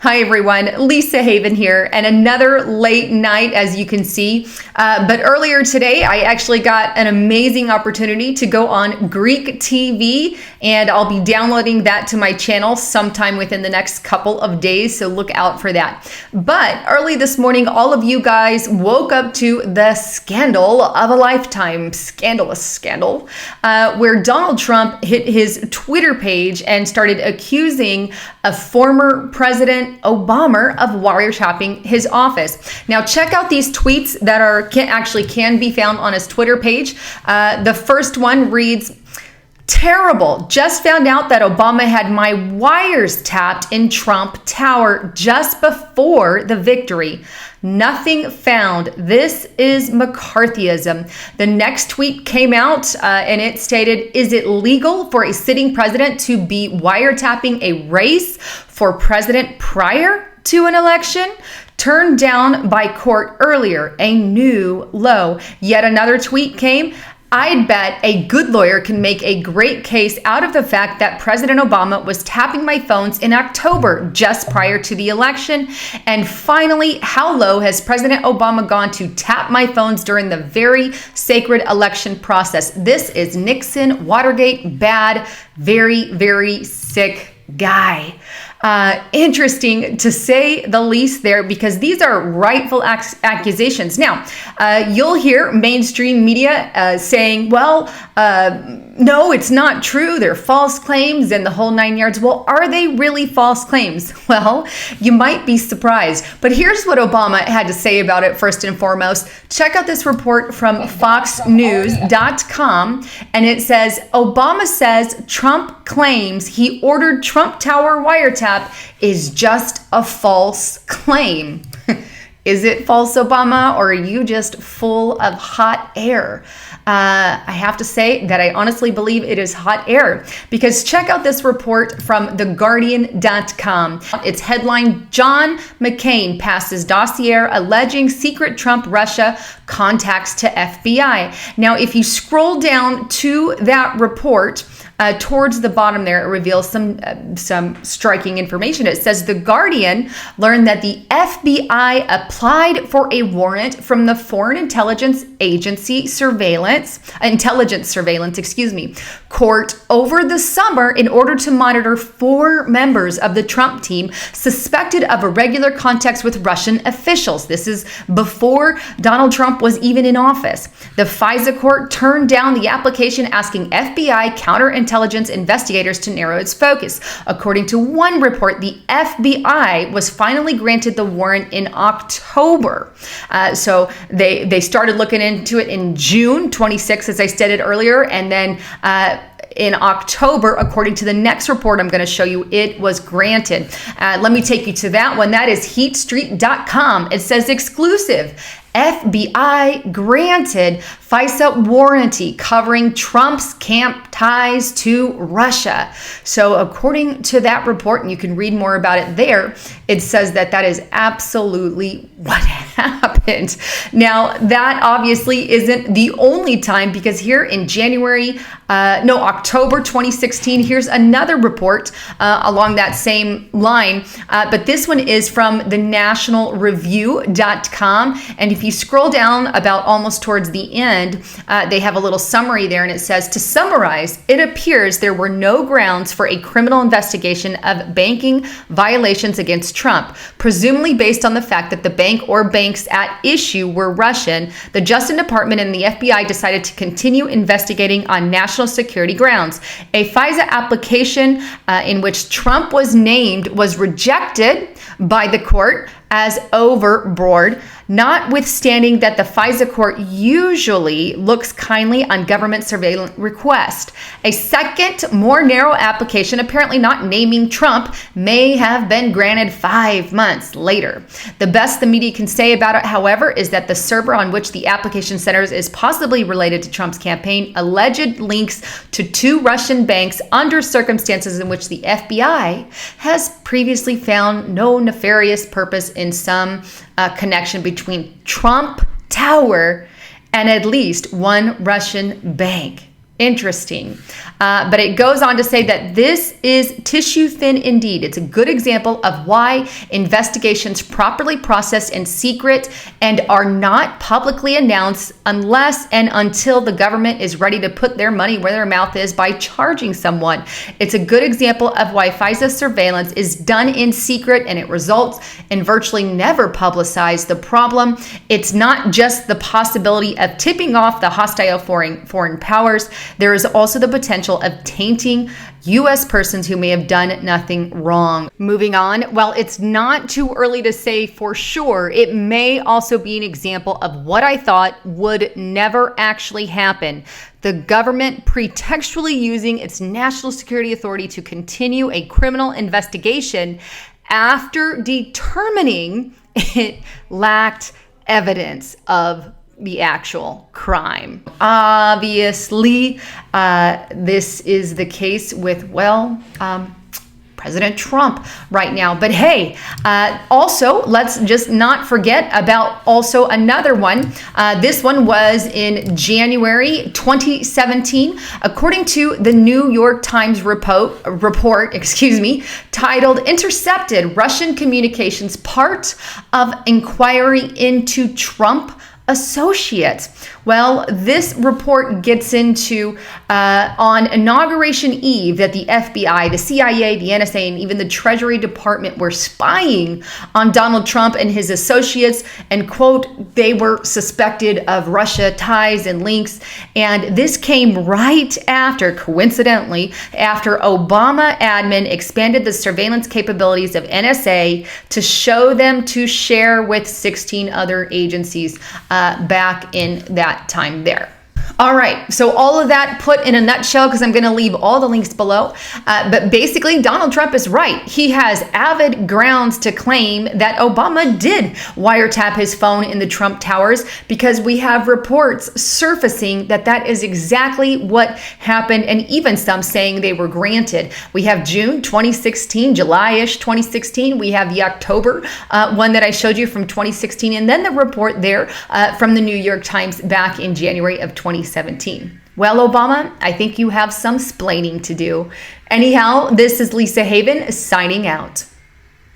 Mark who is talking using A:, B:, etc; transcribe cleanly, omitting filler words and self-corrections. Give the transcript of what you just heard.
A: Hi everyone, Lisa Haven here, and another late night as you can see. But earlier today, I actually got an amazing opportunity to go on Greek TV, and I'll be downloading that to my channel sometime within the next couple of days, so look out for that. But early this morning, all of you guys woke up to the scandal of a lifetime, scandalous scandal, where Donald Trump hit his Twitter page and started accusing a former president Obama of wiretapping his office. Now check out these tweets that can be found on his Twitter page. The first one reads, "Terrible. Just found out that Obama had my wires tapped in Trump Tower just before the victory. Nothing found. This is McCarthyism." The next tweet came out and it stated, "Is it legal for a sitting president to be wiretapping a race for president prior to an election? Turned down by court earlier. A new low." Yet another tweet came. "I'd bet a good lawyer can make a great case out of the fact that President Obama was tapping my phones in October just prior to the election. And finally, how low has President Obama gone to tap my phones during the very sacred election process? This is Nixon, Watergate, bad, very, very sick guy." Interesting to say the least there, because these are rightful accusations. Now, you'll hear mainstream media saying, well, no, it's not true. They're false claims and the whole 9 yards. Well, are they really false claims? Well, you might be surprised. But here's what Obama had to say about it first and foremost. Check out this report from foxnews.com, and it says, "Obama says Trump claims he ordered Trump Tower wiretap is just a false claim." Is it false, Obama, or are you just full of hot air? I have to say that I honestly believe it is hot air, because check out this report from theguardian.com. Its headline, "John McCain passes dossier alleging secret Trump-Russia contacts to FBI." Now, if you scroll down to that report, towards the bottom there, it reveals some striking information. It says the Guardian learned that the FBI applied for a warrant from the Foreign Intelligence Agency intelligence surveillance court over the summer in order to monitor 4 members of the Trump team suspected of irregular contacts with Russian officials. This is before Donald Trump was even in office. The FISA court turned down the application, asking FBI counterintelligence investigators to narrow its focus. According to one report, the FBI was finally granted the warrant in October. So they started looking into it in June 26, as I stated earlier, and then in October, according to the next report I'm going to show you, it was granted. Let me take you to that one. That is heatstreet.com. It says exclusive. FBI granted FISA warranty covering Trump's camp ties to Russia. So according to that report, and you can read more about it there, it says that that is absolutely what happened. Now, that obviously isn't the only time, because here in October 2016, here's another report along that same line. But this one is from the nationalreview.com. And if you scroll down about almost towards the end, they have a little summary there, and it says, to summarize, it appears there were no grounds for a criminal investigation of banking violations against Trump, presumably based on the fact that the bank or banks at issue were Russian. The Justice Department and the FBI decided to continue investigating on national security grounds. A FISA application in which Trump was named was rejected by the court as overboard, notwithstanding that the FISA court usually looks kindly on government surveillance request. A second, more narrow application, apparently not naming Trump, may have been granted 5 months later. The best the media can say about it, however, is that the server on which the application centers is possibly related to Trump's campaign, alleged links to 2 Russian banks under circumstances in which the FBI has previously found no nefarious purpose in some connection between Trump Tower and at least one Russian bank. Interesting. But it goes on to say that this is tissue thin indeed. It's a good example of why investigations properly processed in secret and are not publicly announced unless and until the government is ready to put their money where their mouth is by charging someone. It's a good example of why FISA surveillance is done in secret and it results in virtually never publicize the problem. It's not just the possibility of tipping off the hostile foreign powers. There is also the potential of tainting U.S. persons who may have done nothing wrong. Moving on, while it's not too early to say for sure, it may also be an example of what I thought would never actually happen. The government pretextually using its national security authority to continue a criminal investigation after determining it lacked evidence of the actual crime. Obviously, this is the case with, President Trump right now. But hey, also, let's just not forget about also another one. This one was in January 2017, according to the New York Times report, titled "Intercepted Russian Communications Part of Inquiry into Trump Associates." Well, this report gets into on Inauguration Eve that the FBI, the CIA, the NSA, and even the Treasury Department were spying on Donald Trump and his associates, and quote, they were suspected of Russia ties and links. And this came right after, coincidentally, after Obama admin expanded the surveillance capabilities of NSA to show them to share with 16 other agencies back in that time there. All right, so all of that put in a nutshell, because I'm going to leave all the links below. But basically, Donald Trump is right. He has avid grounds to claim that Obama did wiretap his phone in the Trump Towers, because we have reports surfacing that that is exactly what happened, and even some saying they were granted. We have June 2016, July-ish 2016. We have the October one that I showed you from 2016, and then the report there from the New York Times back in January of 2017. Well, Obama, I think you have some splaining to do. Anyhow, this is Lisa Haven signing out.